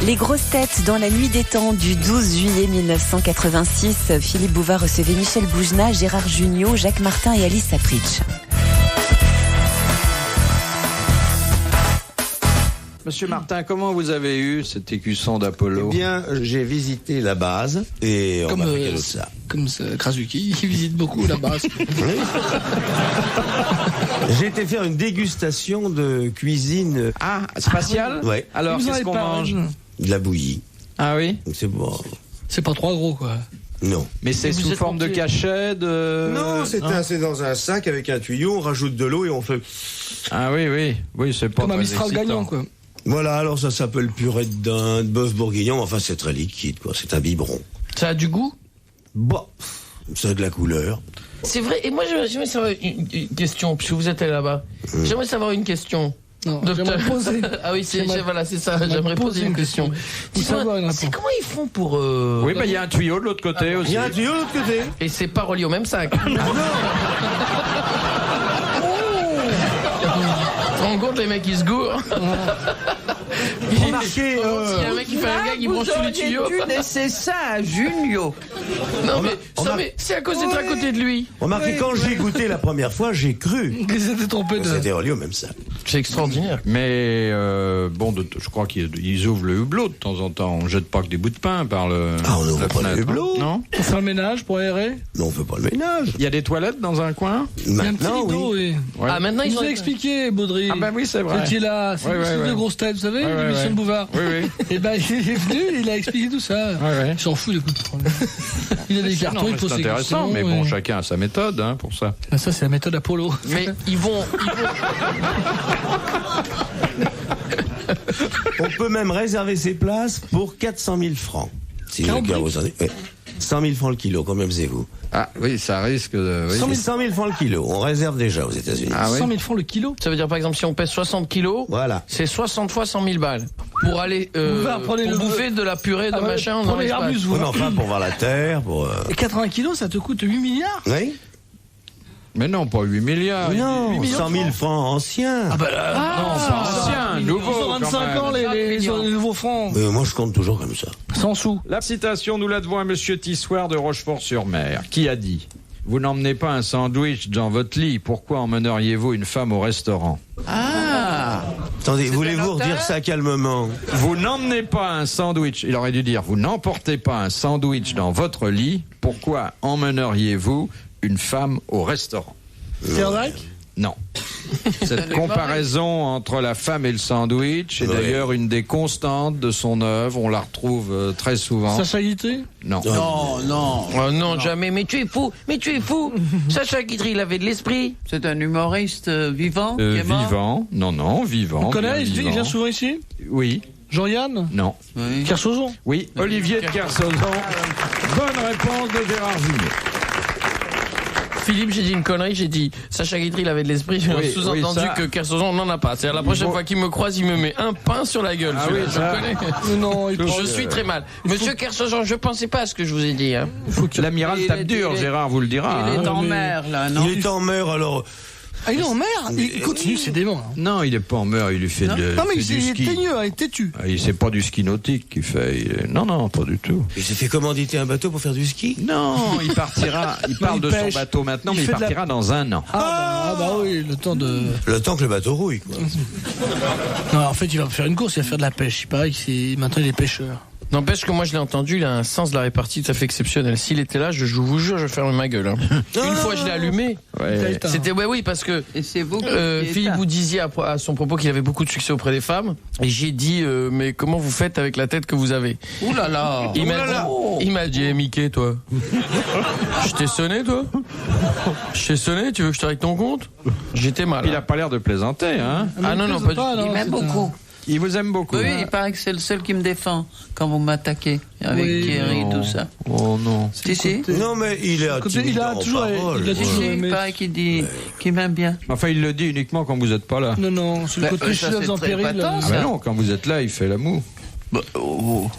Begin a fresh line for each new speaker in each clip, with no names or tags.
Les grosses têtes dans la nuit des temps du 12 juillet 1986. Philippe Bouvard recevait Michel Boujna, Gérard Jugnot, Jacques Martin et Alice Sapritch.
Monsieur Martin, comment vous avez eu cet écusson d'Apollo ?
Eh bien, j'ai visité la base et on m'a fait cadeau de ça.
Comme Krasuki, il visite beaucoup la base.
J'ai été faire une dégustation de cuisine.
Spatiale ?
Ouais.
Alors,
Vous en
qu'est-ce
avez
qu'on
pas,
mange ?
De la bouillie.
Ah oui ?
C'est bon.
C'est pas trop gros, quoi.
Non.
Mais c'est sous forme de cachet,
Non, c'est dans un sac avec un tuyau, on rajoute de l'eau et on fait...
Ah oui, c'est pas
Comme un
très
Mistral
excitant.
gagnant, quoi.
Voilà, alors ça s'appelle purée de dinde, bœuf bourguignon, enfin c'est très liquide, quoi. C'est un biberon.
Ça a du goût ?
Bon, ça a de la couleur.
C'est vrai, et moi j'aimerais savoir une question, puisque vous êtes allé là-bas. J'aimerais savoir une question.
Non,
Docteur.
j'aimerais poser.
Ah oui, c'est ça, j'aimerais poser une question.
Savoir une
C'est
réponse.
comment ils font pour...
Oui, il y a un tuyau de l'autre côté aussi.
Il y a un tuyau de l'autre côté.
Et c'est pas relié au même sac. Tu te rends compte, les mecs, ils se gourent.
Remarquez,
S'il y a un mec qui fait un gag, il branche tous les tuyaux.
Tu laissais ça à Junio.
Non, mais c'est à cause d'être à côté de lui.
remarquez, quand j'ai goûté la première fois, j'ai cru
Qu'ils s'étaient trompés
que
de...
c'était relié au même sac.
C'est extraordinaire.
Mais je crois qu'ils ouvrent le hublot de temps en temps. On jette pas que des bouts de pain par le.
Ah, on n'ouvre
la
pas le
fenêtre,
hublot.
Non.
Pour faire le ménage, pour aérer.
Non, on fait pas le ménage.
Il y a des toilettes dans un coin.
Il y a un petit
Maintenant,
rideau,
oui.
oui.
Ouais.
Ah, maintenant,
Il
ils
nous
ont
a expliqué, Baudry.
Ah ben oui, c'est vrai.
Vous étiez là, c'est
Ouais.
de grosses têtes, vous savez,
Ouais,
l'émission
ouais.
de Bouvard.
Oui.
Et ben il est venu, il a expliqué tout ça.
Ouais.
Il s'en fout, écoute. Il a des cartons,
Non,
il
mais
pose
c'est
ses
intéressant,
questions.
mais bon,
et-
chacun a sa méthode pour ça.
Ah, ça, c'est la méthode Apollo.
Mais ils vont...
On peut même réserver ses places pour 400 000 francs. Si le
40
cœur
000?
vous en dit. 100 000 francs le kilo, combien faisez-vous?
Ah oui, ça risque de. Oui.
100 000 francs le kilo, on réserve déjà aux États-Unis.
Ah oui.
100 000 francs le kilo.
Ça veut dire, par exemple, si on pèse 60 kilos,
Voilà.
c'est 60 fois 100 000 balles. Pour aller
prenez
pour
le-
bouffer de la purée de machin dans
Prenez
l'espace.
Airbus, vous.
Oui, mais enfin, pour voir la Terre, pour...
Et 80 kilos, ça te coûte 8 milliards.
Oui.
Mais non, pas 8 milliards.
Non,
8 millions
100 000 francs anciens.
Ah bah là,
Non, pas ancien, nouveau.
Ils ont 25
quand même.
ans, les nouveaux francs.
Mais moi, je compte toujours comme ça.
100 sous.
La citation, nous la devons à Monsieur Tissoir de Rochefort-sur-Mer, qui a dit « Vous n'emmenez pas un sandwich dans votre lit, pourquoi emmèneriez-vous une femme au restaurant ?»
Attendez, voulez-vous redire ça calmement?
Vous n'emmenez pas un sandwich, il aurait dû dire « Vous n'emportez pas un sandwich dans votre lit, pourquoi emmèneriez-vous une femme au restaurant ?»
Terdac.
Non. Cette comparaison entre la femme et le sandwich est
Ouais.
d'ailleurs une des constantes de son œuvre. On la retrouve très souvent.
Sacha Guitry.
Non.
Non.
Oh non, jamais. Mais tu es fou. Sacha Guitry, il avait de l'esprit.
C'est un humoriste vivant qui est mort.
Vivant. Non, vivant.
On connaît,
bien
il vient
vivant.
souvent ici.
Oui.
Jean-Yann.
Non.
Oui.
Kersozon.
Oui. Olivier de Kersauzon. Bonne réponse de Gérard Jugnot.
Philippe, j'ai dit une connerie, j'ai dit Sacha Guitry, il avait de l'esprit. J'ai
Oui,
sous-entendu
oui, ça-
que Kersozon n'en a pas. C'est-à-dire la prochaine
Bon.
fois qu'il me croise, il me met un pain sur la gueule.
Ah
Celui-là,
oui,
je
ça-
connais.
Non,
Je suis très mal. Monsieur Kersozon, je pensais pas à ce que je vous ai dit.
L'amiral
Il
tape
est-
dur,
il est-
Gérard vous le dira.
Il est
hein.
en mer, là, non?
Il est en mer, alors...
Ah, il est en mer. Il continue, c'est dément. hein.
Non, il est pas en mer, il lui fait,
Non, mais
fait du
il est
ski.
teigneux, il est têtu.
Ah, c'est pas du ski nautique qu'il fait. Non, pas du tout.
Il s'est fait commanditer un bateau pour faire du ski?
Non, il partira. Il parle
il
de
pêche.
son bateau maintenant,
Il
mais il
fait de la-
partira dans un an.
Ah bah oui, le temps de...
Le temps que le bateau rouille, quoi.
Non, en fait, il va faire une course, il va faire de la pêche. Il paraît que maintenant il est pêcheur.
N'empêche que moi je l'ai entendu, il a un sens de la répartie tout à fait exceptionnel. S'il était là, je vous jure, je ferme ma gueule. Une fois je l'ai allumé.
Ouais.
C'était oui parce que
Et c'est vous qui
Philippe
éteint.
vous disiez à son propos qu'il avait beaucoup de succès auprès des femmes. Et j'ai dit mais comment vous faites avec la tête que vous avez?
Ouh là là.
Il m'a dit Mickey toi. Je t'ai sonné toi? Je t'ai sonné, tu veux que je te règle ton compte? J'étais mal.
Il a pas l'air de plaisanter, hein.
Ah non, pas du tout.
Il m'aime beaucoup.
Il vous aime beaucoup.
Oui,
hein.
il paraît que c'est le seul qui me défend quand vous m'attaquez avec
Oui,
Thierry, tout ça.
Oh non.
Si, si.
Non, mais il est
Il a
intimidant
toujours,
en parole.
il a
Si,
toujours
si,
aimé.
il paraît qu'il dit qu'il m'aime bien.
Enfin, il le dit uniquement quand vous êtes pas là.
Non, c'est le côté
ça,
chef
c'est
en
très
péril.
épatant,
Ah
ça.
ben non, quand vous êtes là, il fait l'amour.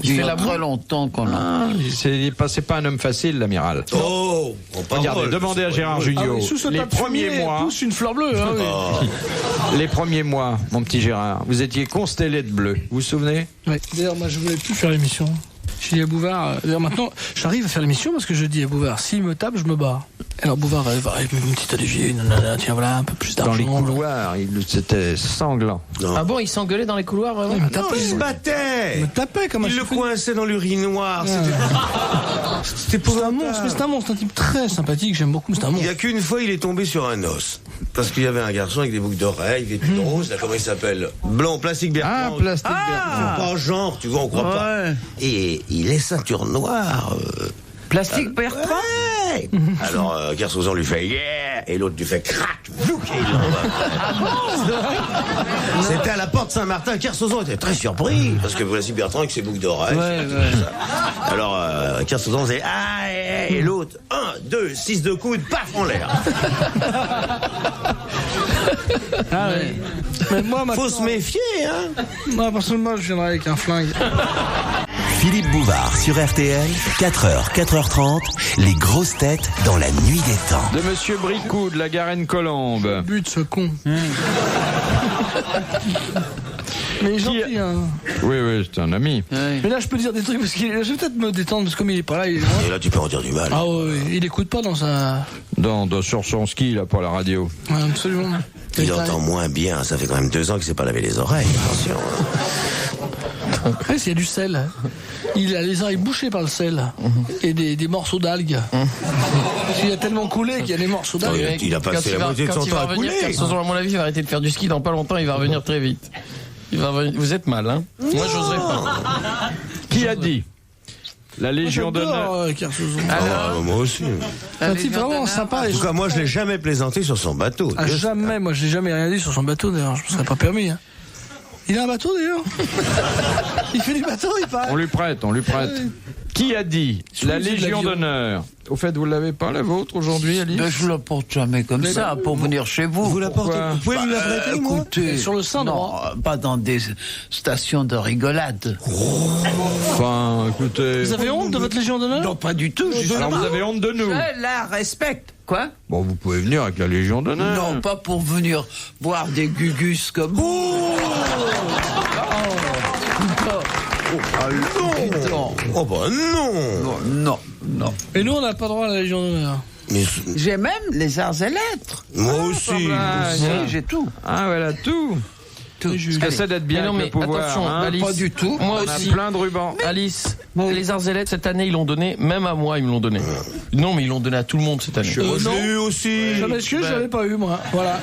Il fait très longtemps qu'on a.
C'est pas un homme facile, l'amiral.
Oh,
Regardez, demandez à Gérard Jugnot.
Les premiers mois. Pousse une fleur bleue. Hein, oui.
Les premiers mois, mon petit Gérard, vous étiez constellé de bleu. Vous vous souvenez?
Ouais. D'ailleurs, moi, je voulais plus faire l'émission. J'ai dit à Bouvard, d'ailleurs maintenant, j'arrive à faire l'émission parce que je dis à Bouvard, s'il me tape, je me barre. Alors Bouvard va une petite Olivier, tiens voilà, un peu plus d'argent.
Dans les couloirs, c'était sanglant.
Non.
Ah bon, il s'engueulait dans les couloirs, vraiment?
Il me
Non,
tapait.
il se battait.
Il me tapait comme un
Il le
chiffonnier.
coinçait dans l'urinoir. C'était
C'est un monstre, mais c'est un monstre, un type très sympathique, j'aime beaucoup, c'est un
Il
monstre.
y a qu'une fois, il est tombé sur un os. Parce qu'il y avait un garçon avec des boucles d'oreilles, des pulls roses, là, comment il s'appelle? Blanc, plastique Bertrand.
Ah, plastique Bertrand.
Pas genre, tu vois, on croit pas.
Ouais.
Et il est ceinture noire.
Plastique Bertrand.
Ouais. Alors, Kersozon lui fait yeah, et l'autre lui fait crac, vouc, et il l'envoie. C'était à la porte Saint-Martin. Kersozon était très surpris parce que voici Bertrand avec ses boucles d'oreilles. Alors, Kersozon faisait ah, et l'autre 1, 2, 6 de coude, paf en l'air.
Ah ouais. Mais moi, maintenant,
Faut se méfier, hein.
moi, personnellement, je viendrai avec un flingue.
Philippe Bouvard sur RTL, 4h, 4h30, les grosses têtes dans la nuit des temps.
De Monsieur Bricou de la Garenne-Colombe.
But, ce con. Mais il est gentil, hein.
Oui, c'est un ami.
Ouais.
Mais là, je peux dire des trucs parce qu'il je vais peut-être me détendre parce que comme il est pas là, il est
Et là, tu peux en dire du mal.
Ah ouais, il écoute pas dans sa.
Sur son ski, là, pour la radio.
Ouais, absolument.
Il entend moins bien. Ça fait quand même 2 ans qu'il s'est pas lavé les oreilles. Attention.
Après, il y a du sel. Il a les oreilles bouchées par le sel. Et des morceaux d'algues. Il a tellement coulé qu'il y a des morceaux d'algues.
Il a passé la moitié de son temps à couler.
Kersozon, à mon avis, il va arrêter de faire du ski dans pas longtemps, il va revenir très vite. Il va revenir. Vous êtes mal, hein? Moi, j'oserais pas.
Qui a dit? La Légion d'honneur.
Kersozon.
Ah, moi aussi.
C'est un type vraiment sympa.
En tout cas, moi, je l'ai jamais plaisanté sur son bateau.
Ah, jamais, moi, j'ai jamais rien dit sur son bateau, d'ailleurs. Je me serais pas permis, hein. Il a un bateau, d'ailleurs. Il fait du bateau, il paraît.
On lui prête. Qui a dit la
Sous-musée de
Légion
l'avion.
d'honneur? Au fait, vous l'avez pas, la vôtre, aujourd'hui, Alice?
Ben, je la porte jamais comme ça pour venir chez vous.
Vous la portez?
Pourquoi?
Vous pouvez me la prêter, moi?
Écoutez,
Sur le sein droit.
non, pas dans des stations de rigolade.
Enfin, écoutez.
Vous avez honte de votre Légion d'honneur?
Non, pas du tout.
Alors, vous avez honte de nous?
Je la respecte. Quoi?
Bon, vous pouvez venir avec la Légion d'honneur.
Non, pas pour venir voir des gugus comme vous. Non.
Oh, bah non.
Non.
Et nous, on n'a pas droit à la Légion d'honneur.
Mais
J'ai même les arts et lettres.
moi aussi.
Si, j'ai tout.
Ah, voilà, tout. J'essaie d'être bien
Mais non,
avec
mais
le pouvoir.
attention,
hein.
Alice,
Pas du tout.
Moi
On a
aussi.
plein de rubans.
Alice, les arts et lettres, cette année, ils l'ont donné, même à moi, ils me l'ont donné. Non, mais ils l'ont donné à tout le monde cette année.
Moi, je
non.
l'ai eu aussi.
Je m'excuse, je l'avais pas eu, moi. Voilà.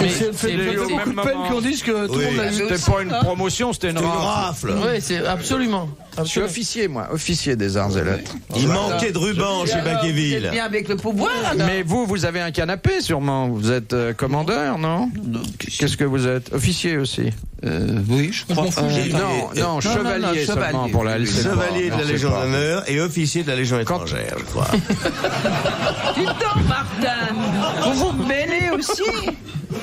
Mais c'est fait
je l'ai eu au
beaucoup
même
de peine
moment.
qu'on dise que tout le
Oui.
monde l'a eu.
C'était pas une promotion, c'était une
Une
rafle.
rafle.
Oui, c'est absolument.
Je suis officier, moi, officier des arts et lettres.
Il manquait de ruban chez
Vous êtes
Baqueville.
bien avec le pouvoir, alors.
Mais vous avez un canapé sûrement. Vous êtes commandeur, non? Qu'est-ce que vous êtes? Officier aussi?
Oui, je crois.
Non, chevalier seulement
chevalier.
pour la LC.
Chevalier de la Légion d'honneur et officier de la Légion étrangère, je crois.
Dis donc, Martin, vous vous mêlez aussi.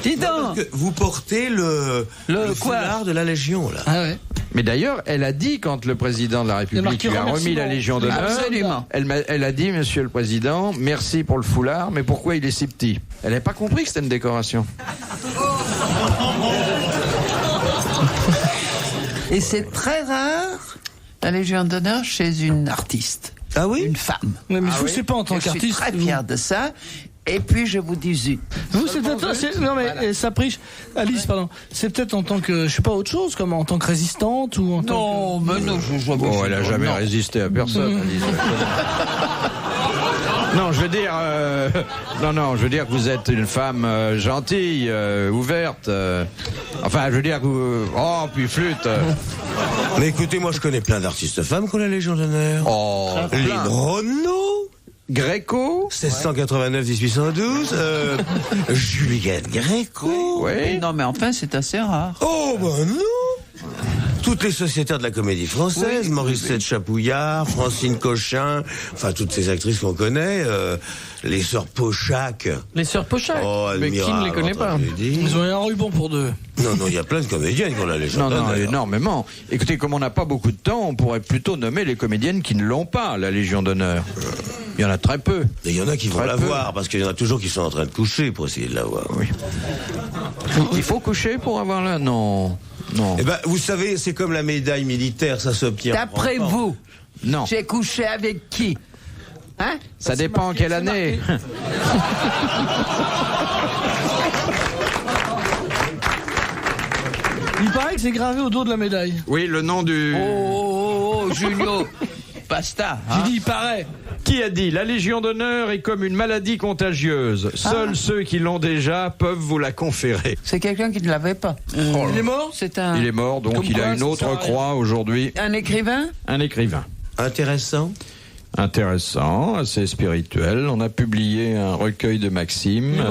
Dis donc.
Vous portez le
quoi
foulard de la Légion, là.
Ah ouais.
Mais d'ailleurs, elle a dit, quand le président de la République
marqué
lui a remis la
remerciement.
Légion d'honneur,
Absolument.
elle a dit, Monsieur le Président, merci pour le foulard, mais pourquoi il est si petit? Elle n'avait pas compris que c'était une décoration.
Et c'est très rare, la Légion d'honneur chez une artiste.
Ah oui?
Une femme.
Mais vous, c'est pas en tant
Je suis
qu'artiste.
très
vous.
fier de ça. Et puis, je vous dis
Vous, c'est peut-être. Non, mais ça prie. Alice, pardon. C'est peut-être en tant que. Je sais pas, autre chose, comme en tant que résistante ou en tant
non, mais non, je
Bon, elle a jamais
non.
résisté à personne. Alice. Non, je veux dire, je veux dire que vous êtes une femme gentille, ouverte. Enfin, je veux dire que vous... Oh, puis flûte.
Mais écoutez, moi, je connais plein d'artistes femmes qui ont la Légion d'honneur.
Oh,
Lynn Renaud,
Gréco.
1689-1812, Juliette Gréco.
Oui.
Non, mais enfin, c'est assez rare.
Oh, ben non. toutes les sociétaires de la comédie française, Maurice Chapouillard, Francine Cochin, enfin toutes ces actrices qu'on connaît, les sœurs Pochac.
Les sœurs Pochac.
Oh,
mais qui ne les connaît pas?
Ils ont eu un ruban pour deux.
Non, il y a plein de comédiennes qu'on a les gens.
Non, énormément. Écoutez, comme on n'a pas beaucoup de temps, on pourrait plutôt nommer les comédiennes qui ne l'ont pas, la Légion d'honneur. Il y en a très peu.
Et il y en a qui vont l'avoir, parce qu'il y en a toujours qui sont en train de coucher pour essayer de l'avoir.
Oui. Il faut coucher pour avoir là? Non.
Eh ben, vous savez, c'est comme la médaille militaire, ça s'obtient.
D'après vous,
Non.
j'ai couché avec qui? Hein?
Ça dépend en quelle année.
Il paraît que c'est gravé au dos de la médaille.
Oui, le nom du...
Oh, Junio, basta.
J'ai dit, il paraît.
Qui a dit? La Légion d'honneur est comme une maladie contagieuse. Seuls ceux qui l'ont déjà peuvent vous la conférer.
C'est quelqu'un qui ne l'avait pas.
Il est mort?
C'est un...
Il est mort, donc
Comme
il
quoi,
a une
ça
autre
sert à rien.
croix aujourd'hui.
Un écrivain?
Un écrivain.
Intéressant.
Intéressant, assez spirituel. On a publié un recueil de maximes.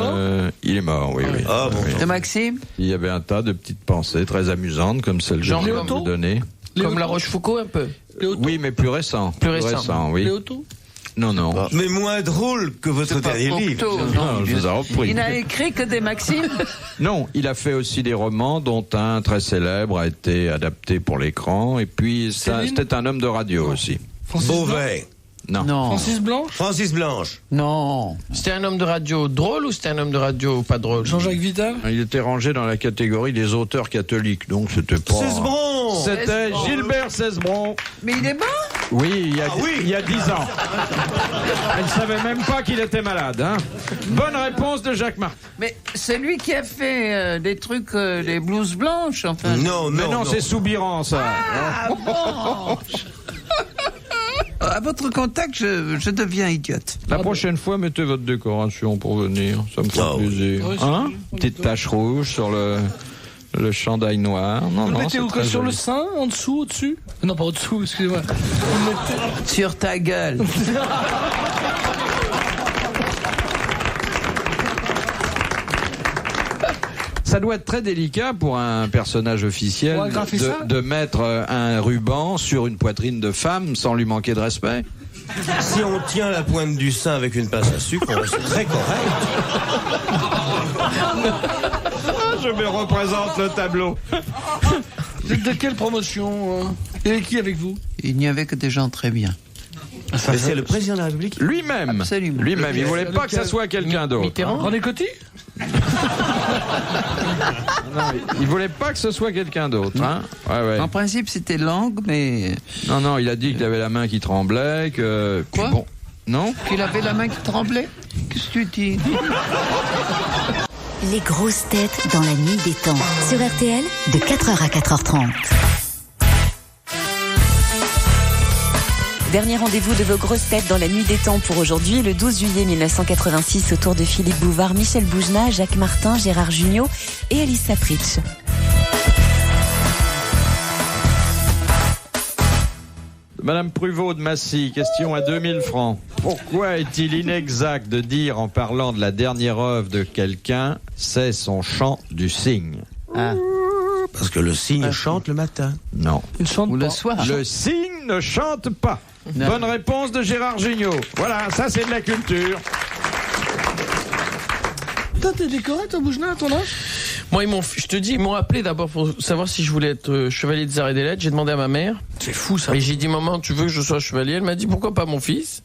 Il est mort, oui.
Ah, bon.
Oui.
De Maxime?
Il y avait un tas de petites pensées très amusantes, comme celle que je
Genre
viens de
Léoto
vous donner.
Comme la Rochefoucauld un peu.
Oui, mais plus récent.
Plus récent.
Oui.
Léoto?
Non.
Mais moins drôle que votre
C'est pas
dernier livre.
Cocteau,
Non, je vous ai repris.
Il n'a écrit que des Maximes?
Non, il a fait aussi des romans, dont un très célèbre a été adapté pour l'écran. Et puis, c'était un homme de radio aussi.
Beauvais.
Non.
Francis Blanche?
Francis Blanche.
Non.
C'était un homme de radio drôle ou c'était un homme de radio pas drôle?
Jean-Jacques Vital?
Il était rangé dans la catégorie des auteurs catholiques, donc c'était pas...
Cesbron.
C'était Gilbert Cesbron.
Mais il est mort?
Oui, il y a 10 ans. Elle ne savait même pas qu'il était malade. Hein. Bonne réponse de Jacques Martin.
Mais c'est lui qui a fait des trucs, des blouses blanches, enfin.
Non,
Mais non, c'est Soubiran, ça.
Ah bon. À votre contact, je deviens idiote.
La prochaine fois, mettez votre décoration pour venir. Ça me fait plaisir.
Oui,
Hein? Petite tache rouge sur le chandail noir. Non,
Vous le
non,
mettez
c'est
où,
très
sur le
joli.
sein, en dessous, au-dessus? Non, pas au-dessous, excusez-moi. Vous le mettez...
Sur ta gueule.
Ça doit être très délicat pour un personnage officiel
Pour agrafer ça
de mettre un ruban sur une poitrine de femme sans lui manquer de respect.
Si on tient la pointe du sein avec une pince à sucre, on reste très correct.
Je me représente le tableau.
Vous êtes de quelle promotion? Il y avait qui avec vous?
Il n'y avait que des gens très bien.
Mais c'est le président de la République.
Lui-même.
Absolument.
Lui-même. Il voulait pas que ça soit quelqu'un d'autre.
Mitterrand?
René Coty?
Non, il voulait pas que ce soit quelqu'un d'autre. Hein. Ouais.
En principe, c'était Lang, mais
Non, il a dit qu'il avait la main qui tremblait, que...
Quoi
Bon. Non?
qu'il avait la main qui tremblait. Qu'est-ce que tu dis?
Les grosses têtes dans la nuit des temps. Sur RTL, de 4h à 4h30.
Dernier rendez-vous de vos grosses têtes dans la nuit des temps pour aujourd'hui, le 12 juillet 1986, autour de Philippe Bouvard, Michel Boujna, Jacques Martin, Gérard Jugnot et Alice Sapritch.
Madame Pruvot de Massy, question à 2000 francs. Pourquoi est-il inexact de dire en parlant de la dernière œuvre de quelqu'un, c'est son chant du cygne?
Parce que le cygne chante le matin.
Non.
Il chante
Ou
pas.
le soir.
Le cygne ne chante pas.
Non.
Bonne réponse de Gérard Jugnot. Voilà, ça c'est de la culture.
Toi, t'es décoré, toi, Boujna, à ton âge?
Moi, je te dis, ils m'ont appelé d'abord pour savoir si je voulais être chevalier des arts et des lettres. J'ai demandé à ma mère.
C'est fou, ça.
Et j'ai dit, maman, tu veux que je sois chevalier? Elle m'a dit, pourquoi pas mon fils?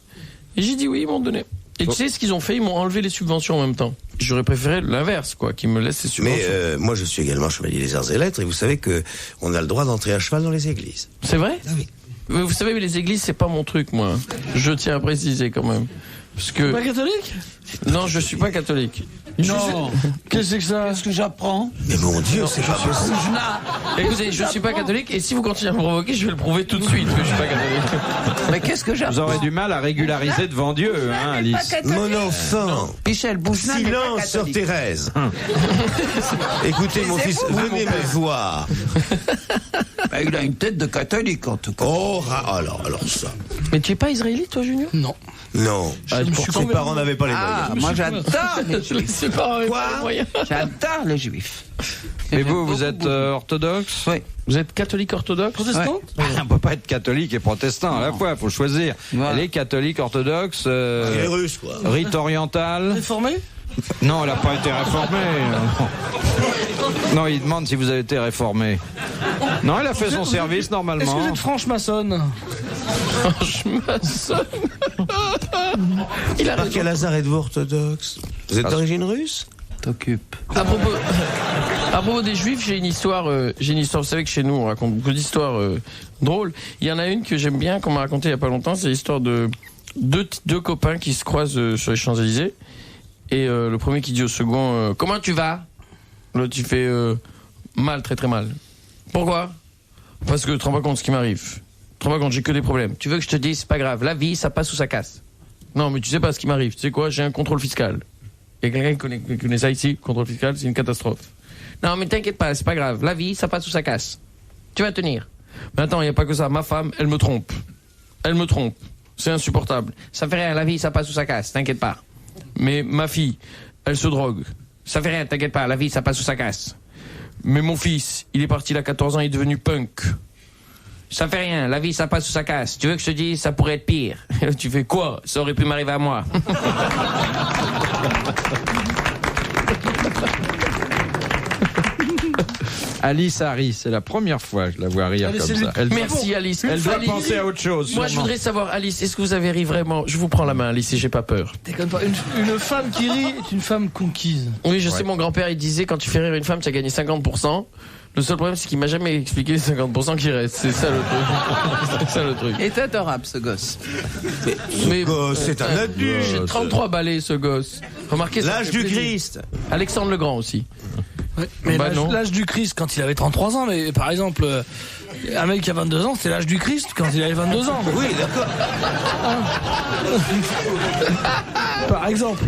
Et j'ai dit oui, ils m'ont donné. Et tu sais ce qu'ils ont fait? Ils m'ont enlevé les subventions en même temps. J'aurais préféré l'inverse, quoi, qu'ils me laissent les subventions.
Mais moi, je suis également chevalier des arts et lettres, et vous savez que on a le droit d'entrer à cheval dans les églises.
C'est vrai?
Ah oui.
Mais vous savez, les églises, c'est pas mon truc, moi. Je tiens à préciser quand même. Parce que...
Pas catholique?
Non, je suis pas catholique.
Non.
Qu'est-ce que c'est que ça?
Qu'est-ce que j'apprends?
Mais mon Dieu, c'est pas possible.
Écoutez, je suis pas catholique, et si vous continuez à me provoquer, je vais le prouver tout de suite que je suis pas catholique.
Mais qu'est-ce que
Vous
j'apprends?
aurez du mal à régulariser devant Dieu, hein, Alice.
Mon enfant.
Michel Boujna n'est pas
Silence sur
catholique.
Thérèse. Écoutez, mon fils, venez me voir.
Bah, il a une tête de catholique, en tout cas.
Oh, alors ça.
Mais tu es pas israélite, toi, Junior?
Non.
Non.
me suis
Ses
convaincu.
parents n'avaient pas les moyens.
Ah, moi j'adore les
Les
juifs.
séparés,
Quoi
pas les moyens.
J'adore les juifs.
Et vous êtes orthodoxe?
Oui.
Vous êtes catholique orthodoxe?
Protestante?
On ne peut pas être catholique et protestant à la fois, il faut choisir.
Voilà.
Elle est catholique orthodoxe,
Les Russes, quoi.
rite oriental.
Réformé?
Non, elle n'a pas été réformée. Non, il demande si vous avez été réformé. Non, elle a fait son service
Est-ce que
normalement.
vous êtes franche-maçonne?
Franchement, il a
Par
raison.
quel hasard êtes-vous orthodoxe? Vous êtes d'origine russe?
T'occupes.
À propos des Juifs, j'ai une histoire. Vous savez que chez nous, on raconte beaucoup d'histoires drôles. Il y en a une que j'aime bien, qu'on m'a racontée il y a pas longtemps. C'est l'histoire de deux copains qui se croisent sur les Champs-Élysées. Et le premier qui dit au second comment tu vas? L'autre il fait mal, très très mal. Pourquoi? Parce que tu te rends pas compte ce qui m'arrive. Tu te rends pas compte, j'ai que des problèmes. Tu veux que je te dise, c'est pas grave, la vie ça passe ou ça casse. Non mais tu sais pas ce qui m'arrive. Tu sais quoi, j'ai un contrôle fiscal. Il y a quelqu'un qui connaît ça ici, contrôle fiscal, c'est une catastrophe. Non mais t'inquiète pas, c'est pas grave, la vie ça passe ou ça casse. Tu vas tenir. Mais attends, il n'y a pas que ça, ma femme, elle me trompe. Elle me trompe. C'est insupportable. Ça fait rien, la vie ça passe ou ça casse, t'inquiète pas. Mais ma fille, elle se drogue. Ça fait rien, t'inquiète pas, la vie ça passe ou ça casse. Mais mon fils, il est parti il a 14 ans, il est devenu punk. Ça fait rien, la vie ça passe ou ça casse. Tu veux que je te dise, ça pourrait être pire. Tu fais quoi? Ça aurait pu m'arriver à moi.
Alice Harry, c'est la première fois que je la vois rire
Allez,
comme
c'est
ça. Elle,
Merci Alice.
elle doit
Alice.
penser à autre chose.
Moi je
sûrement.
voudrais savoir, Alice, est-ce que vous avez ri vraiment? Je vous prends la main, Alice, et j'ai pas peur.
Déconne pas. Une femme qui rit est une femme conquise.
Oui, je sais, mon grand-père il disait quand tu fais rire une femme, tu as gagné 50%. Le seul problème, c'est qu'il m'a jamais expliqué les 50% qui restent. C'est ça le truc. C'est ça le truc.
Il est adorable, ce gosse.
Mais
C'est un adulte.
j'ai 33 balais, ce gosse. Remarquez ça.
L'âge
fait
du
plaisir.
Christ.
Alexandre le Grand aussi.
Ouais. Mais
Bah non.
l'âge du Christ quand il avait 33 ans, mais par exemple, un mec qui a 22 ans, c'est l'âge du Christ quand il avait 22 ans.
Oui, d'accord.
Par exemple.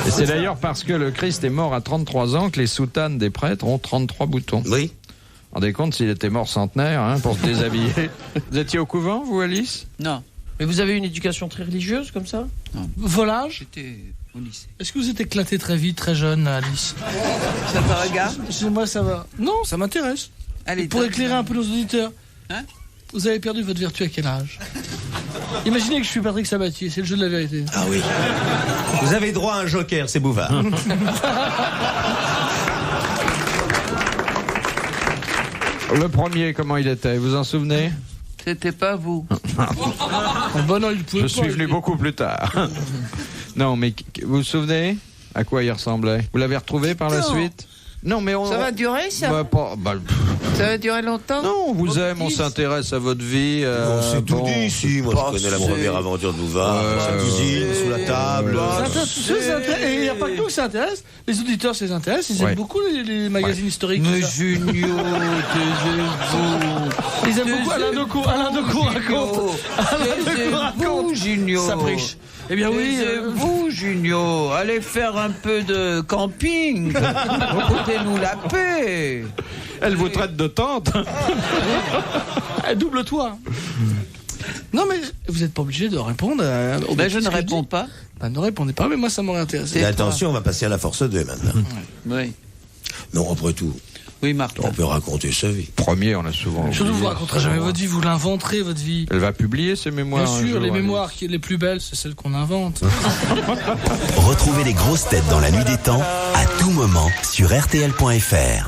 Et c'est d'ailleurs parce que le Christ est mort à 33 ans que les soutanes des prêtres ont 33 boutons.
Oui.
Vous vous rendez compte s'il était mort centenaire pour se déshabiller. Vous étiez au couvent, vous, Alice?
Non,
Mais vous avez une éducation très religieuse comme ça?
Volage.
j'étais au lycée.
Est-ce que vous êtes éclaté très vite, très jeune, Alice?
Ça te regarde?
Chez moi, ça va. Non, ça m'intéresse.
Allez,
Pour éclairer un peu nos auditeurs.
Hein?
Vous avez perdu votre vertu à quel âge? Imaginez que je suis Patrick Sabatier, c'est le jeu de la vérité.
Ah oui. Vous avez droit à un joker, c'est Bouvard.
Le premier, comment il était? Vous en souvenez?
C'était pas vous.
Bon, non, il pouvait
Je suis venu beaucoup plus tard. Non, mais vous vous souvenez à quoi il ressemblait? Vous l'avez retrouvé par la
Non.
suite? Non, mais on...
Ça va durer, ça? Ça va durer longtemps?
Non, on vous aime, on s'intéresse à votre vie.
On s'est tout
bon.
dit ici. Moi, je connais la première aventure de Bouvard. Sa cousine, sous la table.
Et il n'y a pas que nous qui s'intéressent. Les auditeurs s'intéressent. Ils aiment beaucoup les magazines historiques.
Mais
tout ça.
Junio, taisez-vous.
Ils aiment beaucoup Alain Decaux. Alain Decaux raconte.
Taisez-vous, Junio.
Ça priche. Eh bien oui.
Taisez-vous, Junio. Allez faire un peu de camping. Foutez-nous la paix.
Elle vous traite de tante.
Double-toi. Non, mais vous n'êtes pas obligé de répondre.
Ben, je ne réponds pas.
Ben, ne répondez pas, mais moi, ça m'aurait intéressé.
Et attention, on va passer à la force 2 maintenant.
Oui.
Non, après tout,
Oui, Martin.
on peut raconter sa vie.
Premier, on a souvent.
Surtout, vous ne
oublié.
raconterez jamais votre vie, vous l'inventerez, votre vie.
Elle va publier ses mémoires.
Bien
un
sûr,
jour,
les
Alice.
mémoires les plus belles, c'est celles qu'on invente.
Retrouvez les grosses têtes dans la nuit des temps à tout moment sur RTL.fr.